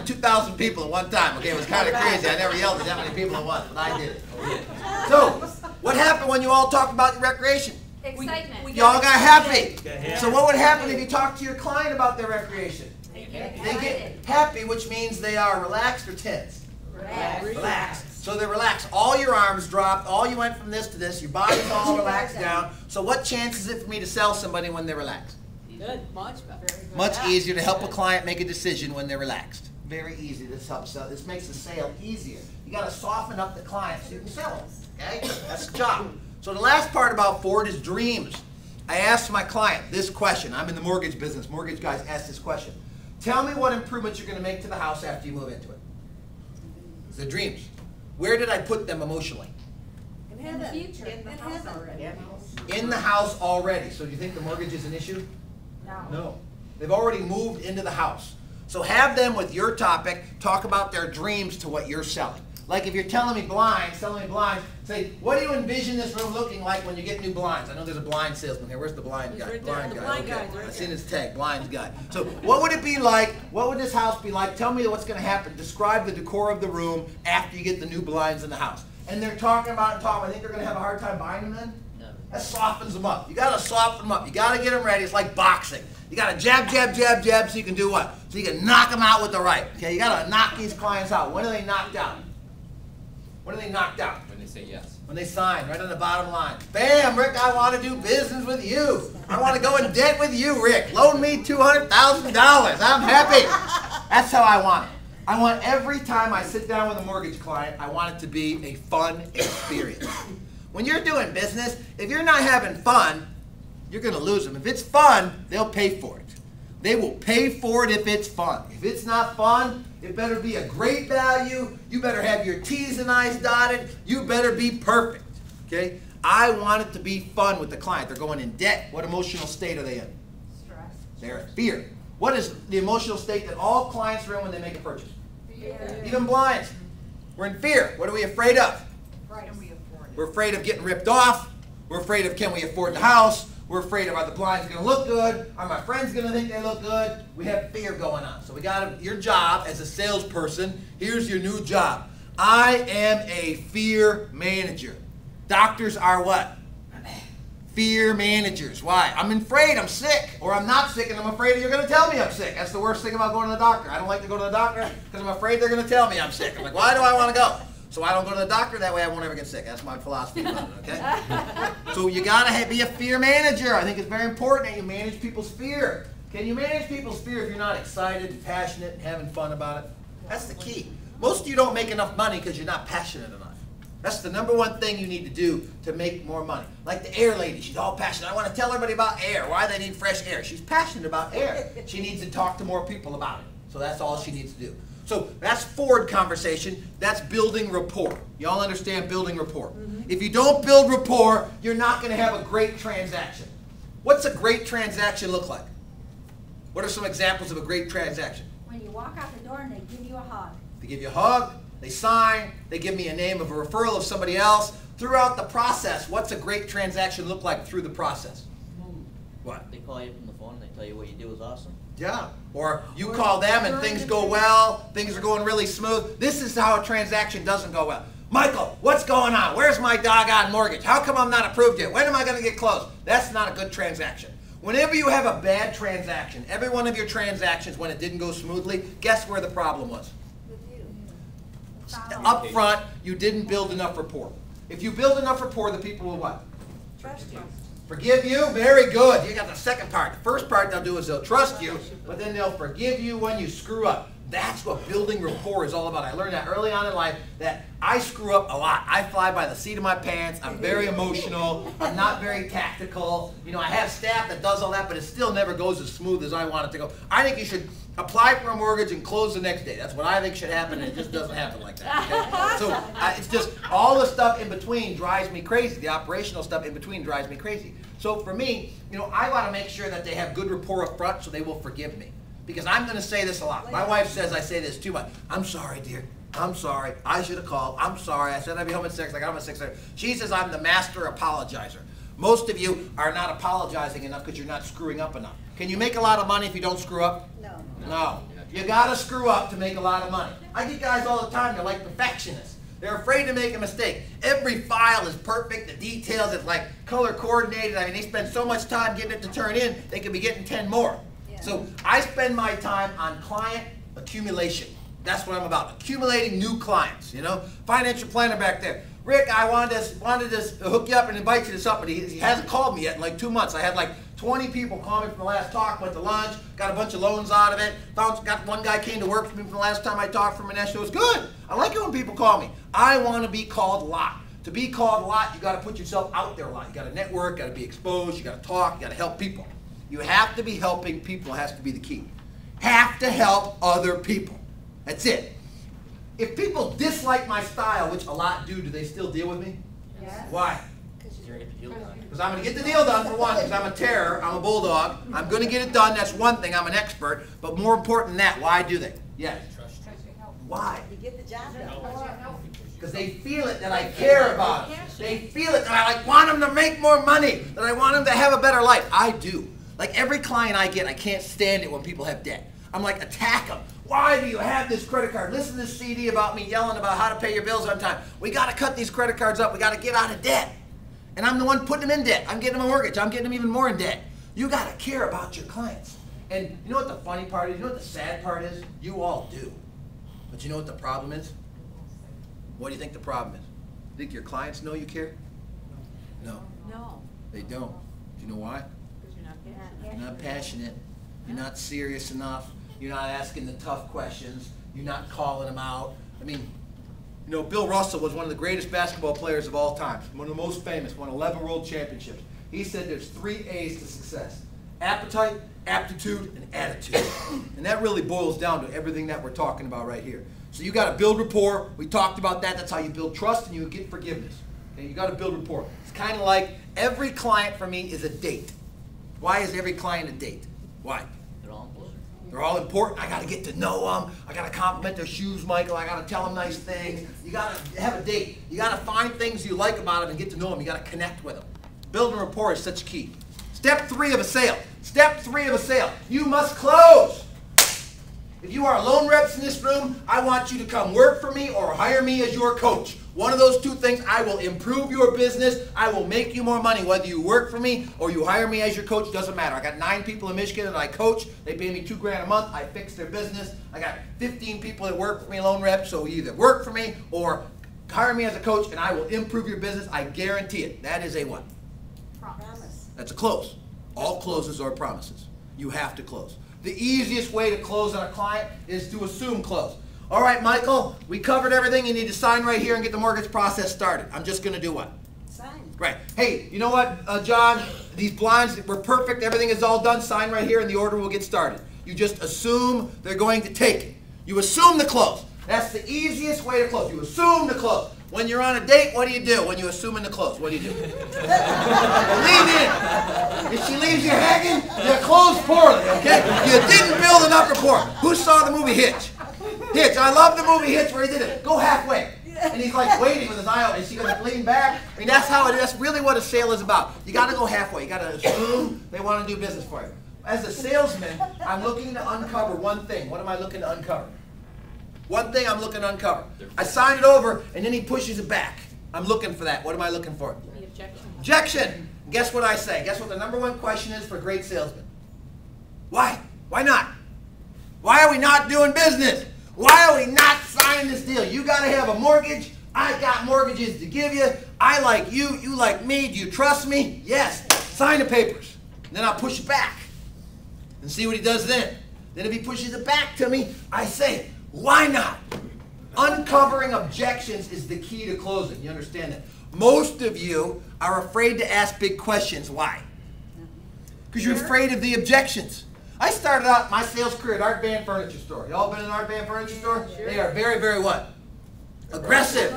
2,000 people at one time. Okay, it was kind of crazy. I never yelled at that many people at once, but I did it. So, what happened when you all talked about your recreation? Excitement. You all got happy. So what would happen if you talk to your client about their recreation? They get Happy, which means they are relaxed or tense? Relaxed. So they're relaxed. All your arms dropped. All you went from this to this. Your body's all relaxed down. So what chance is it for me to sell somebody when they're relaxed? Good. Much better. Much easier to help a client make a decision when they're relaxed. Very easy. This helps sell. This makes the sale easier. You got to soften up the client so you can sell them. Okay? That's the job. So the last part about Ford is dreams. I asked my client this question. I'm in the mortgage business. Mortgage guys ask this question. Tell me what improvements you're going to make to the house after you move into it. The dreams. Where did I put them emotionally? In the future. In the house already. In the house already. So do you think the mortgage is an issue? No. They've already moved into the house. So have them with your topic talk about their dreams to what you're selling. Like if you're telling me blinds, say, what do you envision this room looking like when you get new blinds? I know there's a blind salesman here. Where's the blind guy? Right blind guy. Okay. I've seen his tag, blind guy. So what would it be like? What would this house be like? Tell me what's going to happen. Describe the decor of the room after you get the new blinds in the house. And they're talking about it. I think they're going to have a hard time buying them then? No. That softens them up. You got to soften them up. You got to get them ready. It's like boxing. You got to jab, jab, jab, jab so you can do what? So you can knock them out with the right. Okay, you got to knock these clients out. When are they knocked out? When are they knocked out? When they say yes. When they sign, right on the bottom line. Bam, Rick, I want to do business with you. I want to go in debt with you, Rick. Loan me $200,000. I'm happy. That's how I want it. I want every time I sit down with a mortgage client, I want it to be a fun experience. When you're doing business, if you're not having fun, you're going to lose them. If it's fun, they'll pay for it. They will pay for it if it's fun. If it's not fun, it better be a great value. You better have your T's and I's dotted. You better be perfect. Okay? I want it to be fun with the client. They're going in debt. What emotional state are they in? Stress. They're in fear. What is the emotional state that all clients are in when they make a purchase? Fear. Even blinds. We're in fear. What are we afraid of? Can we afford it? We're afraid of getting ripped off. We're afraid of can we afford the house. We're afraid of are the blinds going to look good? Are my friends going to think they look good? We have fear going on. So we got your job as a salesperson. Here's your new job. I am a fear manager. Doctors are what? Fear managers. Why? I'm afraid I'm sick, or I'm not sick, and I'm afraid you're going to tell me I'm sick. That's the worst thing about going to the doctor. I don't like to go to the doctor because I'm afraid they're going to tell me I'm sick. I'm like, why do I want to go? So I don't go to the doctor, that way I won't ever get sick. That's my philosophy about it, okay? So you gotta be a fear manager. I think it's very important that you manage people's fear. Can you manage people's fear if you're not excited and passionate and having fun about it? That's the key. Most of you don't make enough money because you're not passionate enough. That's the number one thing you need to do to make more money. Like the air lady, she's all passionate. I want to tell everybody about air, why they need fresh air. She's passionate about air. She needs to talk to more people about it. So that's all she needs to do. So that's Ford conversation. That's building rapport. You all understand building rapport. If you don't build rapport, you're not going to have a great transaction. What's a great transaction look like? What are some examples of a great transaction? When you walk out the door and they give you a hug. They give you a hug, they sign, they give me a name of a referral of somebody else. Throughout the process, what's a great transaction look like through the process? What? They call you from the phone and they tell you what you do is awesome. Yeah. Or you call them and things go well, things are going really smooth. This is how a transaction doesn't go well. Michael, what's going on? Where's my doggone mortgage? How come I'm not approved yet? When am I going to get closed? That's not a good transaction. Whenever you have a bad transaction, every one of your transactions when it didn't go smoothly, guess where the problem was? With you. Up front, you didn't build enough rapport. If you build enough rapport, the people will what? Trust you. Forgive you? Very good. You got the second part. The first part they'll do is they'll trust you, but then they'll forgive you when you screw up. That's what building rapport is all about. I learned that early on in life that I screw up a lot. I fly by the seat of my pants. I'm very emotional. I'm not very tactical. You know, I have staff that does all that, but it still never goes as smooth as I want it to go. I think you should apply for a mortgage and close the next day. That's what I think should happen, and it just doesn't happen like that. Okay? So it's just all the stuff in between drives me crazy. The operational stuff in between drives me crazy. So for me, you know, I want to make sure that they have good rapport up front so they will forgive me. Because I'm going to say this a lot. My wife says I say this too much. I'm sorry, dear. I'm sorry. I should have called. I'm sorry. I said I'd be home at 6. I got home at 6:30. She says I'm the master apologizer. Most of you are not apologizing enough because you're not screwing up enough. Can you make a lot of money if you don't screw up? No. No. You gotta screw up to make a lot of money. I get guys all the time, they're like perfectionists. They're afraid to make a mistake. Every file is perfect, the details is like color coordinated. I mean, they spend so much time getting it to turn in, they could be getting 10 more. Yeah. So I spend my time on client accumulation. That's what I'm about, accumulating new clients, you know? Financial planner back there. Rick, I wanted to hook you up and invite you to something. He hasn't called me yet in like 2 months. I had like 20 people call me from the last talk, went to lunch, got a bunch of loans out of it. Got one guy came to work for me from the last time I talked from Manesh. It was good. I like it when people call me. I want to be called a lot. To be called a lot, you got to put yourself out there a lot. You got to network, got to be exposed, you got to talk, you got to help people. You have to be helping people, has to be the key. Have to help other people. That's it. If people dislike my style, which a lot do they still deal with me? Yes. Why? Because you're going to get the deal done. Because I'm going to get the deal done, for one, because I'm a terror, I'm a bulldog. I'm going to get it done, that's one thing, I'm an expert. But more important than that, why do they? Yes. Why? You get the job done. Because they feel it that I care about them. They feel it that I want them to make more money, that I want them to have a better life. I do. Like every client I get, I can't stand it when people have debt. I'm like, attack them. Why do you have this credit card? Listen to this CD about me yelling about how to pay your bills on time. We got to cut these credit cards up. We got to get out of debt. And I'm the one putting them in debt. I'm getting them a mortgage. I'm getting them even more in debt. You got to care about your clients. And you know what the funny part is? You know what the sad part is? You all do. But you know what the problem is? What do you think the problem is? Think your clients know you care? No. No. They don't. Do you know why? Because you're not passionate. You're not passionate. You're not serious enough. You're not asking the tough questions. You're not calling them out. I mean, you know, Bill Russell was one of the greatest basketball players of all time. One of the most famous, won 11 world championships. He said there's 3 A's to success: appetite, aptitude, and attitude. And that really boils down to everything that we're talking about right here. So you got to build rapport. We talked about that. That's how you build trust and you get forgiveness. Okay, you got to build rapport. It's kind of like every client for me is a date. Why is every client a date? Why? They're all important. They're all important. I got to get to know them. I got to compliment their shoes, Michael. I got to tell them nice things. You got to have a date. You got to find things you like about them and get to know them. You got to connect with them. Building rapport is such key. Step 3 of a sale. Step 3 of a sale. You must close. If you are loan reps in this room, I want you to come work for me or hire me as your coach. One of those 2 things, I will improve your business. I will make you more money. Whether you work for me or you hire me as your coach, doesn't matter. I got 9 people in Michigan that I coach. They pay me $2 grand a month. I fix their business. I got 15 people that work for me, loan reps. So you either work for me or hire me as a coach, and I will improve your business. I guarantee it. That is a what? Promise. That's a close. All closes are promises. You have to close. The easiest way to close on a client is to assume close. All right, Michael, we covered everything. You need to sign right here and get the mortgage process started. I'm just going to do what? Sign. Right. Hey, you know what, John? These blinds were perfect. Everything is all done. Sign right here and the order will get started. You just assume they're going to take it. You assume the close. That's the easiest way to close. You assume the close. When you're on a date, what do you do? When you assume in the close, what do you do? Lean in. If she leaves you hanging, you closed poorly, okay? You didn't build enough rapport. Who saw the movie Hitch? Hitch. I love the movie Hitch where he did it. Go halfway. And he's like waiting with his eye open. Is she going to lean back? I mean, that's how it is. That's really what a sale is about. You got to go halfway. You got to assume they want to do business for you. As a salesman, I'm looking to uncover one thing. What am I looking to uncover? One thing I'm looking to uncover. I sign it over, and then he pushes it back. I'm looking for that. What am I looking for? The objection. Objection. Guess what I say? Guess what the #1 question is for a great salesman? Why? Why not? Why are we not doing business? Why are we not signing this deal? You got to have a mortgage. I got mortgages to give you. I like you. You like me. Do you trust me? Yes. Sign the papers. And then I'll push it back and see what he does then. Then if he pushes it back to me, I say, why not? Uncovering objections is the key to closing. You understand that? Most of you are afraid to ask big questions. Why? Because you're afraid of the objections. I started out my sales career at Art Van Furniture Store. Y'all been in an Art Van Furniture Store? They are very, very what? Aggressive.